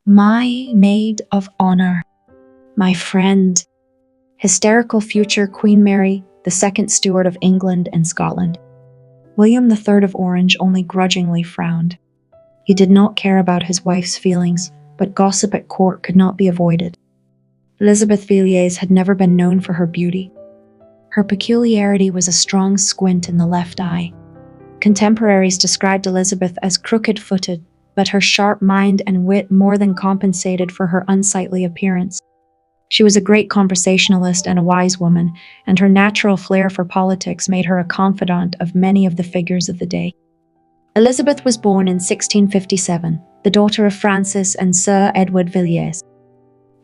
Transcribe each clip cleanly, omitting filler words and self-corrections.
My maid of honor, my friend, hysterical future Queen Mary, the second Steward of England and Scotland. William III of Orange only grudgingly frowned. He did not care about his wife's feelings, but gossip at court could not be avoided. Elizabeth Villiers had never been known for her beauty. Her peculiarity was a strong squint in the left eye. Contemporaries described Elizabeth as crooked-footed, but her sharp mind and wit more than compensated for her unsightly appearance. She was a great conversationalist and a wise woman, and her natural flair for politics made her a confidant of many of the figures of the day. Elizabeth was born in 1657, the daughter of Francis and Sir Edward Villiers.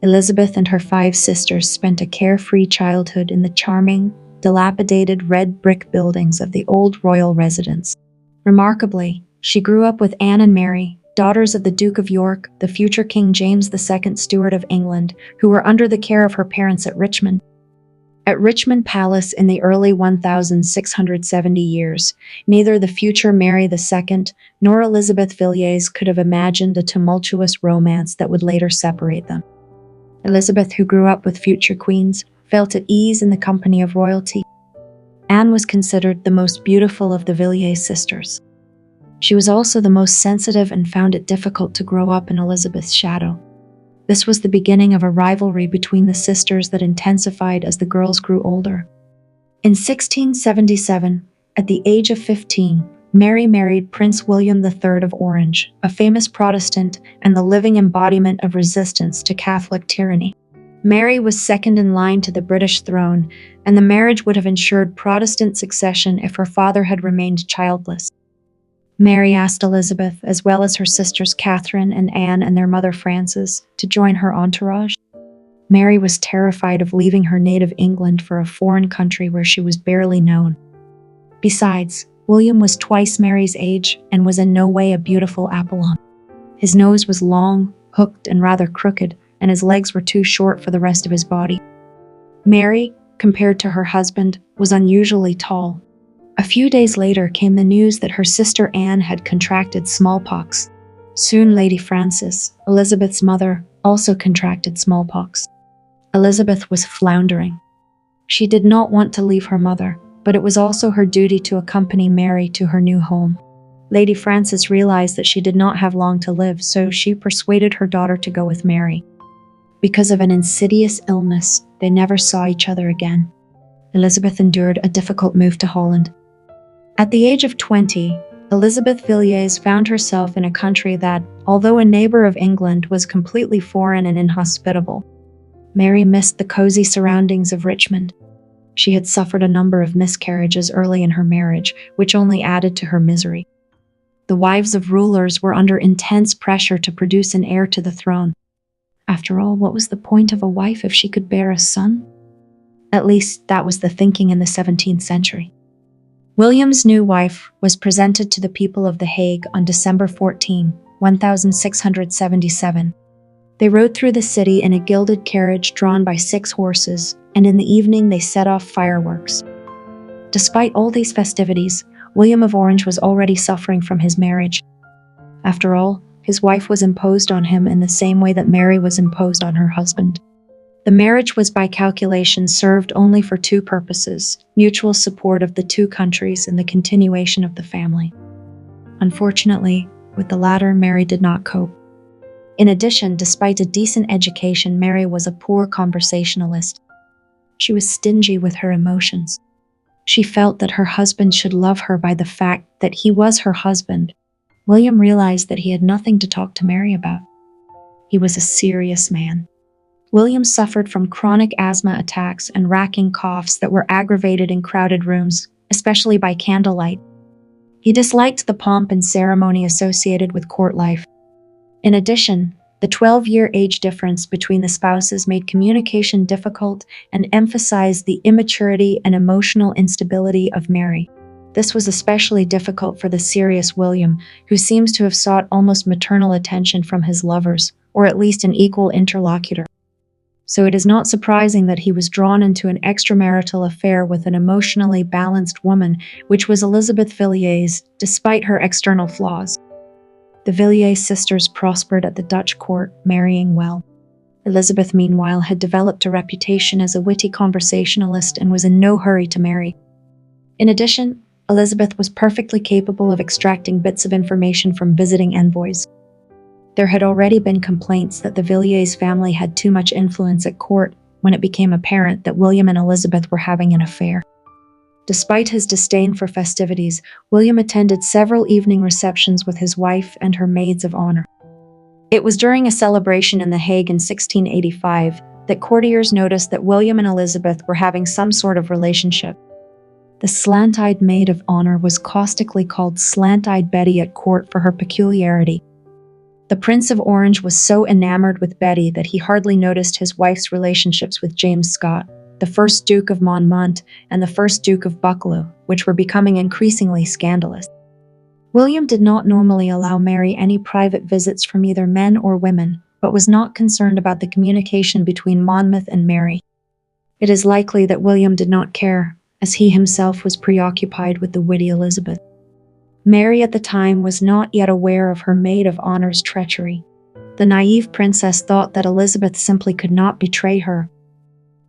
Elizabeth and her 5 sisters spent a carefree childhood in the charming, dilapidated red brick buildings of the old royal residence. Remarkably, she grew up with Anne and Mary, daughters of the Duke of York, the future King James II, Steward of England, who were under the care of her parents at Richmond. At Richmond Palace in the early 1670 years, neither the future Mary II nor Elizabeth Villiers could have imagined a tumultuous romance that would later separate them. Elizabeth, who grew up with future queens, felt at ease in the company of royalty. Anne was considered the most beautiful of the Villiers sisters. She was also the most sensitive and found it difficult to grow up in Elizabeth's shadow. This was the beginning of a rivalry between the sisters that intensified as the girls grew older. In 1677, at the age of 15, Mary married Prince William III of Orange, a famous Protestant and the living embodiment of resistance to Catholic tyranny. Mary was second in line to the British throne, and the marriage would have ensured Protestant succession if her father had remained childless. Mary asked Elizabeth, as well as her sisters Catherine and Anne and their mother Frances, to join her entourage. Mary was terrified of leaving her native England for a foreign country where she was barely known. Besides, William was twice Mary's age and was in no way a beautiful Apollon. His nose was long, hooked, and rather crooked, and his legs were too short for the rest of his body. Mary, compared to her husband, was unusually tall. A few days later came the news that her sister Anne had contracted smallpox. Soon Lady Frances, Elizabeth's mother, also contracted smallpox. Elizabeth was floundering. She did not want to leave her mother, but it was also her duty to accompany Mary to her new home. Lady Frances realized that she did not have long to live, so she persuaded her daughter to go with Mary. Because of an insidious illness, they never saw each other again. Elizabeth endured a difficult move to Holland. At the age of 20, Elizabeth Villiers found herself in a country that, although a neighbor of England, was completely foreign and inhospitable. Mary missed the cozy surroundings of Richmond. She had suffered a number of miscarriages early in her marriage, which only added to her misery. The wives of rulers were under intense pressure to produce an heir to the throne. After all, what was the point of a wife if she could bear a son? At least, that was the thinking in the 17th century. William's new wife was presented to the people of The Hague on December 14, 1677. They rode through the city in a gilded carriage drawn by 6 horses, and in the evening they set off fireworks. Despite all these festivities, William of Orange was already suffering from his marriage. After all, his wife was imposed on him in the same way that Mary was imposed on her husband. The marriage was by calculation served only for 2 purposes: mutual support of the 2 countries and the continuation of the family. Unfortunately, with the latter, Mary did not cope. In addition, despite a decent education, Mary was a poor conversationalist. She was stingy with her emotions. She felt that her husband should love her by the fact that he was her husband. William realized that he had nothing to talk to Mary about. He was a serious man. William suffered from chronic asthma attacks and racking coughs that were aggravated in crowded rooms, especially by candlelight. He disliked the pomp and ceremony associated with court life. In addition, the 12-year age difference between the spouses made communication difficult and emphasized the immaturity and emotional instability of Mary. This was especially difficult for the serious William, who seems to have sought almost maternal attention from his lovers, or at least an equal interlocutor. So it is not surprising that he was drawn into an extramarital affair with an emotionally balanced woman, which was Elizabeth Villiers, despite her external flaws. The Villiers sisters prospered at the Dutch court, marrying well. Elizabeth, meanwhile, had developed a reputation as a witty conversationalist and was in no hurry to marry. In addition, Elizabeth was perfectly capable of extracting bits of information from visiting envoys. There had already been complaints that the Villiers family had too much influence at court when it became apparent that William and Elizabeth were having an affair. Despite his disdain for festivities, William attended several evening receptions with his wife and her maids of honor. It was during a celebration in The Hague in 1685 that courtiers noticed that William and Elizabeth were having some sort of relationship. The slant-eyed maid of honor was caustically called Slant-eyed Betty at court for her peculiarity. The Prince of Orange was so enamored with Betty that he hardly noticed his wife's relationships with James Scott, the first Duke of Monmouth and the first Duke of Buccleuch, which were becoming increasingly scandalous. William did not normally allow Mary any private visits from either men or women, but was not concerned about the communication between Monmouth and Mary. It is likely that William did not care, as he himself was preoccupied with the witty Elizabeth. Mary at the time was not yet aware of her maid of honor's treachery. The naive princess thought that Elizabeth simply could not betray her.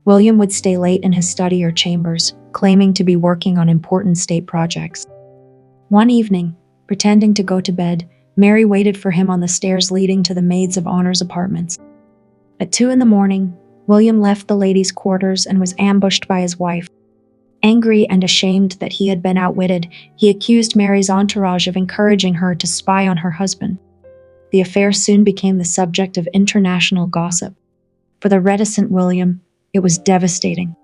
William would stay late in his study or chambers, claiming to be working on important state projects. One evening, pretending to go to bed, Mary waited for him on the stairs leading to the maids of honor's apartments. At 2 a.m, William left the ladies' quarters and was ambushed by his wife. Angry and ashamed that he had been outwitted, he accused Mary's entourage of encouraging her to spy on her husband. The affair soon became the subject of international gossip. For the reticent William, it was devastating.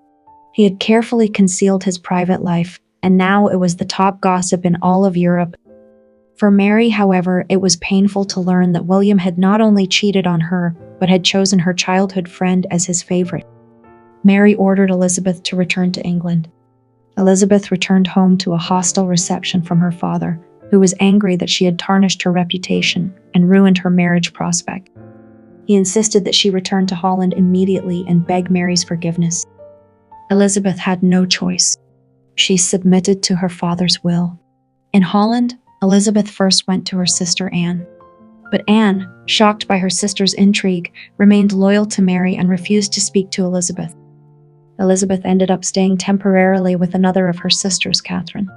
He had carefully concealed his private life, and now it was the top gossip in all of Europe. For Mary, however, it was painful to learn that William had not only cheated on her, but had chosen her childhood friend as his favorite. Mary ordered Elizabeth to return to England. Elizabeth returned home to a hostile reception from her father, who was angry that she had tarnished her reputation and ruined her marriage prospect. He insisted that she return to Holland immediately and beg Mary's forgiveness. Elizabeth had no choice. She submitted to her father's will. In Holland, Elizabeth first went to her sister Anne. But Anne, shocked by her sister's intrigue, remained loyal to Mary and refused to speak to Elizabeth. Elizabeth ended up staying temporarily with another of her sisters, Catherine.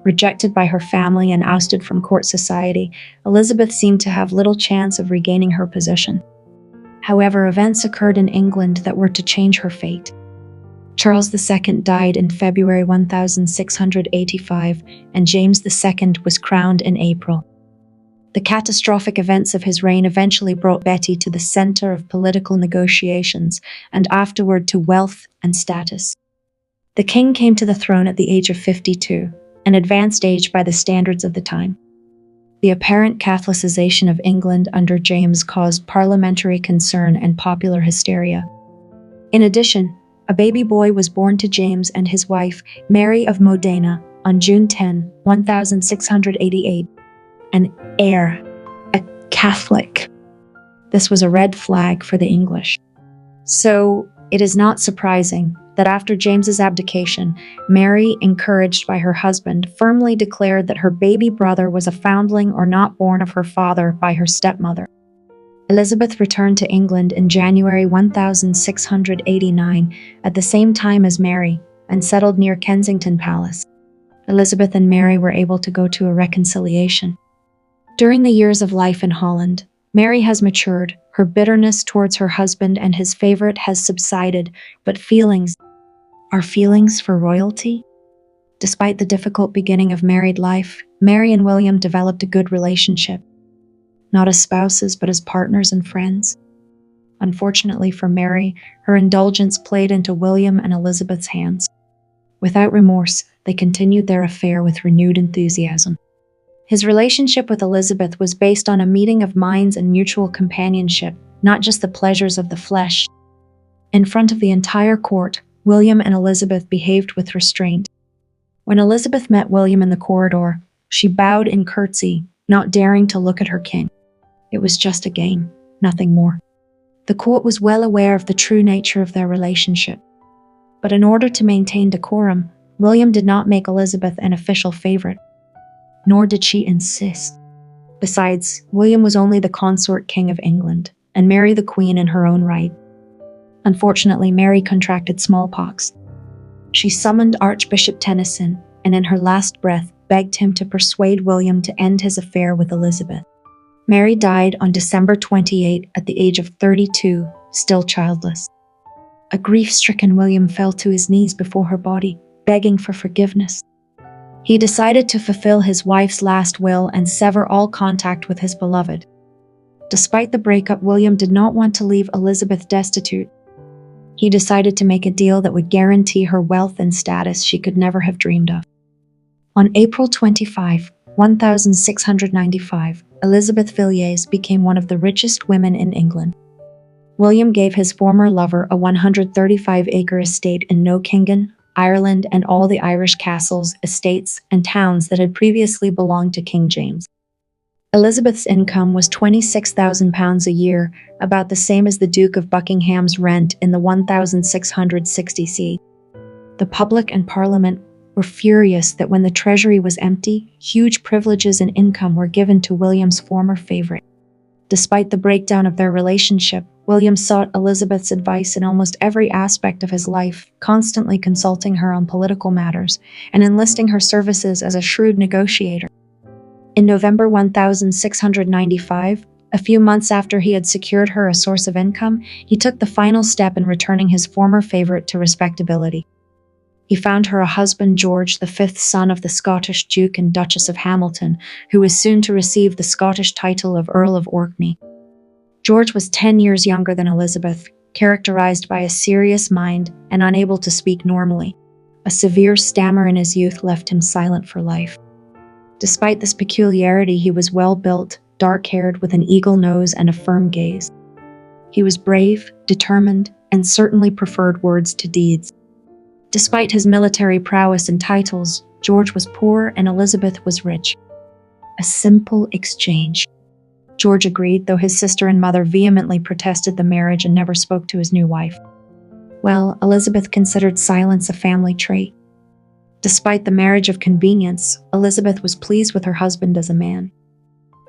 Rejected by her family and ousted from court society, Elizabeth seemed to have little chance of regaining her position. However, events occurred in England that were to change her fate. Charles II died in February 1685, and James II was crowned in April. The catastrophic events of his reign eventually brought Betty to the center of political negotiations and afterward to wealth and status. The king came to the throne at the age of 52, an advanced age by the standards of the time. The apparent Catholicization of England under James caused parliamentary concern and popular hysteria. In addition, a baby boy was born to James and his wife, Mary of Modena, on June 10, 1688. An heir, a Catholic. This was a red flag for the English. So, it is not surprising that after James's abdication, Mary, encouraged by her husband, firmly declared that her baby brother was a foundling or not born of her father by her stepmother. Elizabeth returned to England in January 1689 at the same time as Mary and settled near Kensington Palace. Elizabeth and Mary were able to go to a reconciliation. During the years of life in Holland, Mary has matured, her bitterness towards her husband and his favorite has subsided, but feelings are feelings for royalty? Despite the difficult beginning of married life, Mary and William developed a good relationship. Not as spouses, but as partners and friends. Unfortunately for Mary, her indulgence played into William and Elizabeth's hands. Without remorse, they continued their affair with renewed enthusiasm. His relationship with Elizabeth was based on a meeting of minds and mutual companionship, not just the pleasures of the flesh. In front of the entire court, William and Elizabeth behaved with restraint. When Elizabeth met William in the corridor, she bowed in curtsy, not daring to look at her king. It was just a game, nothing more. The court was well aware of the true nature of their relationship. But in order to maintain decorum, William did not make Elizabeth an official favorite. Nor did she insist. Besides, William was only the consort king of England, and Mary the queen in her own right. Unfortunately, Mary contracted smallpox. She summoned Archbishop Tenison, and in her last breath begged him to persuade William to end his affair with Elizabeth. Mary died on December 28 at the age of 32, still childless. A grief-stricken William fell to his knees before her body, begging for forgiveness. He decided to fulfill his wife's last will and sever all contact with his beloved. Despite the breakup, William did not want to leave Elizabeth destitute. He decided to make a deal that would guarantee her wealth and status she could never have dreamed of. On April 25, 1695, Elizabeth Villiers became one of the richest women in England. William gave his former lover a 135-acre estate in Knockingan, Ireland, and all the Irish castles, estates, and towns that had previously belonged to King James. Elizabeth's income was £26,000 a year, about the same as the Duke of Buckingham's rent in the 1660s. The public and Parliament were furious that when the treasury was empty, huge privileges and income were given to William's former favourite. Despite the breakdown of their relationship, William sought Elizabeth's advice in almost every aspect of his life, constantly consulting her on political matters and enlisting her services as a shrewd negotiator. In November 1695, a few months after he had secured her a source of income, he took the final step in returning his former favourite to respectability. He found her a husband, George, the fifth son of the Scottish Duke and Duchess of Hamilton, who was soon to receive the Scottish title of Earl of Orkney. George was 10 years younger than Elizabeth, characterized by a serious mind and unable to speak normally. A severe stammer in his youth left him silent for life. Despite this peculiarity, he was well-built, dark-haired, with an eagle nose and a firm gaze. He was brave, determined, and certainly preferred words to deeds. Despite his military prowess and titles, George was poor and Elizabeth was rich. A simple exchange. George agreed, though his sister and mother vehemently protested the marriage and never spoke to his new wife. Well, Elizabeth considered silence a family trait. Despite the marriage of convenience, Elizabeth was pleased with her husband as a man.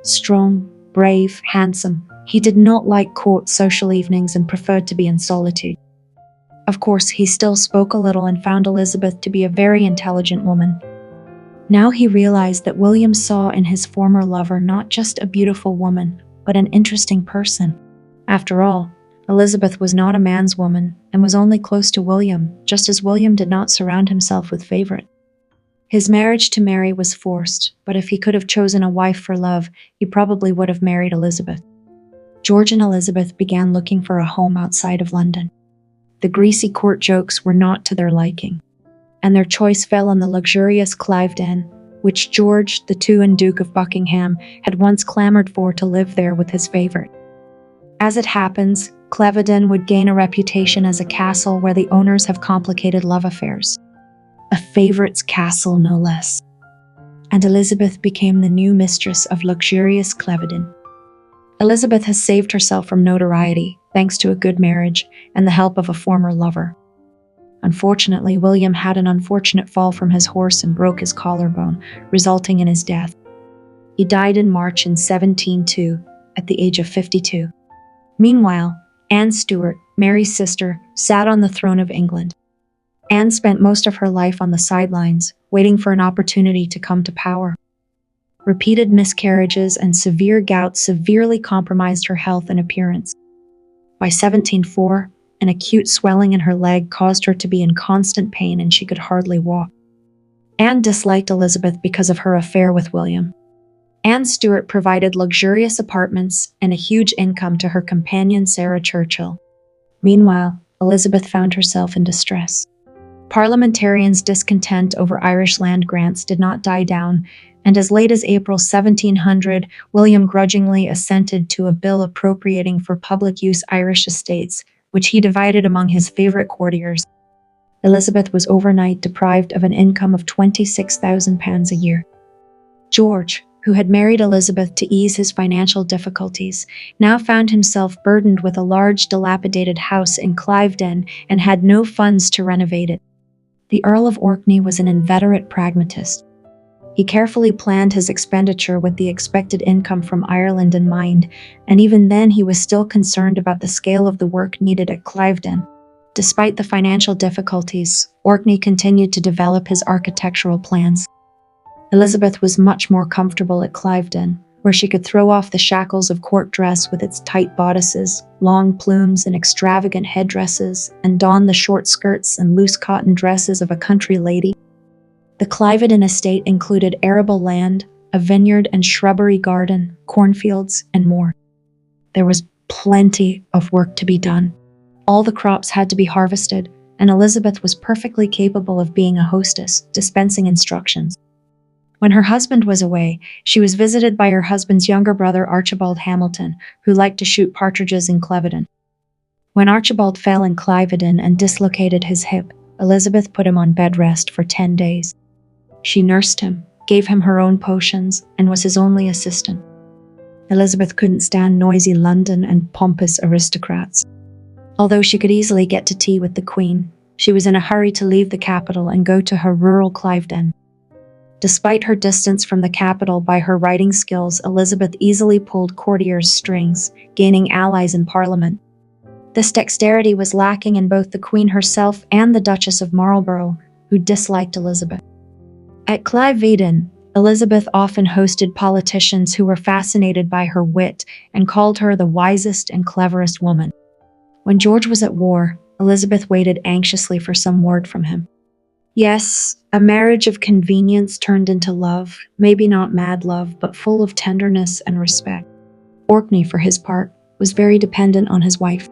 Strong, brave, handsome, he did not like court social evenings and preferred to be in solitude. Of course, he still spoke a little and found Elizabeth to be a very intelligent woman. Now he realized that William saw in his former lover not just a beautiful woman, but an interesting person. After all, Elizabeth was not a man's woman and was only close to William, just as William did not surround himself with favorites. His marriage to Mary was forced, but if he could have chosen a wife for love, he probably would have married Elizabeth. George and Elizabeth began looking for a home outside of London. The greasy court jokes were not to their liking, and their choice fell on the luxurious Cliveden, which George, the II Duke of Buckingham, had once clamored for to live there with his favourite. As it happens, Cliveden would gain a reputation as a castle where the owners have complicated love affairs. A favourite's castle, no less. And Elizabeth became the new mistress of luxurious Cliveden. Elizabeth has saved herself from notoriety, thanks to a good marriage and the help of a former lover. Unfortunately, William had an unfortunate fall from his horse and broke his collarbone, resulting in his death. He died in March in 1702, at the age of 52. Meanwhile, Anne Stuart, Mary's sister, sat on the throne of England. Anne spent most of her life on the sidelines, waiting for an opportunity to come to power. Repeated miscarriages and severe gout severely compromised her health and appearance. By 1704, an acute swelling in her leg caused her to be in constant pain and she could hardly walk. Anne disliked Elizabeth because of her affair with William. Anne Stuart provided luxurious apartments and a huge income to her companion Sarah Churchill. Meanwhile, Elizabeth found herself in distress. Parliamentarians' discontent over Irish land grants did not die down, and as late as April 1700, William grudgingly assented to a bill appropriating for public use Irish estates, which he divided among his favourite courtiers. Elizabeth was overnight deprived of an income of £26,000 a year. George, who had married Elizabeth to ease his financial difficulties, now found himself burdened with a large dilapidated house in Cliveden and had no funds to renovate it. The Earl of Orkney was an inveterate pragmatist. He carefully planned his expenditure with the expected income from Ireland in mind, and even then he was still concerned about the scale of the work needed at Cliveden. Despite the financial difficulties, Orkney continued to develop his architectural plans. Elizabeth was much more comfortable at Cliveden, where she could throw off the shackles of court dress with its tight bodices, long plumes and extravagant headdresses, and don the short skirts and loose cotton dresses of a country lady. The Cliveden estate included arable land, a vineyard and shrubbery garden, cornfields, and more. There was plenty of work to be done. All the crops had to be harvested, and Elizabeth was perfectly capable of being a hostess, dispensing instructions. When her husband was away, she was visited by her husband's younger brother Archibald Hamilton, who liked to shoot partridges in Cliveden. When Archibald fell in Cliveden and dislocated his hip, Elizabeth put him on bed rest for 10 days. She nursed him, gave him her own potions, and was his only assistant. Elizabeth couldn't stand noisy London and pompous aristocrats. Although she could easily get to tea with the Queen, she was in a hurry to leave the capital and go to her rural Cliveden. Despite her distance from the capital by her writing skills, Elizabeth easily pulled courtiers' strings, gaining allies in Parliament. This dexterity was lacking in both the Queen herself and the Duchess of Marlborough, who disliked Elizabeth. At Cliveden, Elizabeth often hosted politicians who were fascinated by her wit and called her the wisest and cleverest woman. When George was at war, Elizabeth waited anxiously for some word from him. Yes, a marriage of convenience turned into love, maybe not mad love, but full of tenderness and respect. Orkney, for his part, was very dependent on his wife.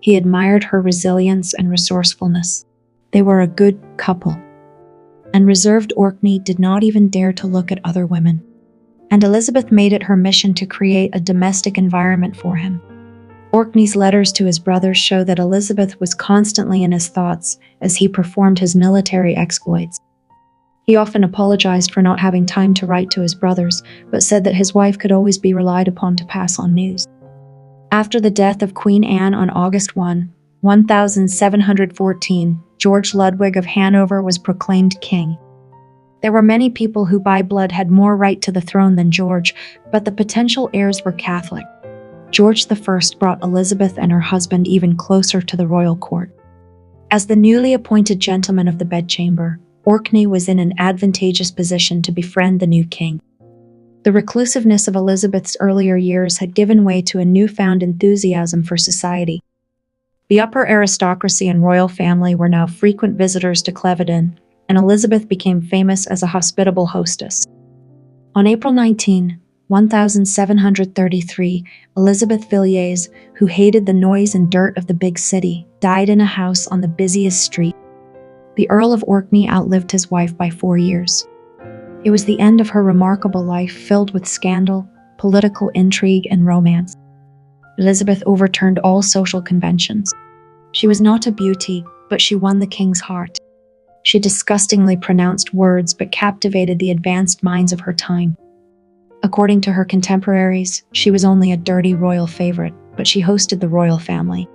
He admired her resilience and resourcefulness. They were a good couple. And reserved Orkney did not even dare to look at other women. And Elizabeth made it her mission to create a domestic environment for him. Orkney's letters to his brothers show that Elizabeth was constantly in his thoughts as he performed his military exploits. He often apologized for not having time to write to his brothers, but said that his wife could always be relied upon to pass on news. After the death of Queen Anne on August 1, 1714, George Ludwig of Hanover was proclaimed king. There were many people who by blood had more right to the throne than George, but the potential heirs were Catholic. George I brought Elizabeth and her husband even closer to the royal court. As the newly appointed gentleman of the bedchamber, Orkney was in an advantageous position to befriend the new king. The reclusiveness of Elizabeth's earlier years had given way to a newfound enthusiasm for society. The upper aristocracy and royal family were now frequent visitors to Cliveden, and Elizabeth became famous as a hospitable hostess. On April 19, 1733, Elizabeth Villiers, who hated the noise and dirt of the big city, died in a house on the busiest street. The Earl of Orkney outlived his wife by 4 years. It was the end of her remarkable life filled with scandal, political intrigue, and romance. Elizabeth overturned all social conventions. She was not a beauty, but she won the king's heart. She disgustingly pronounced words but captivated the advanced minds of her time. According to her contemporaries, she was only a dirty royal favorite, but she hosted the royal family.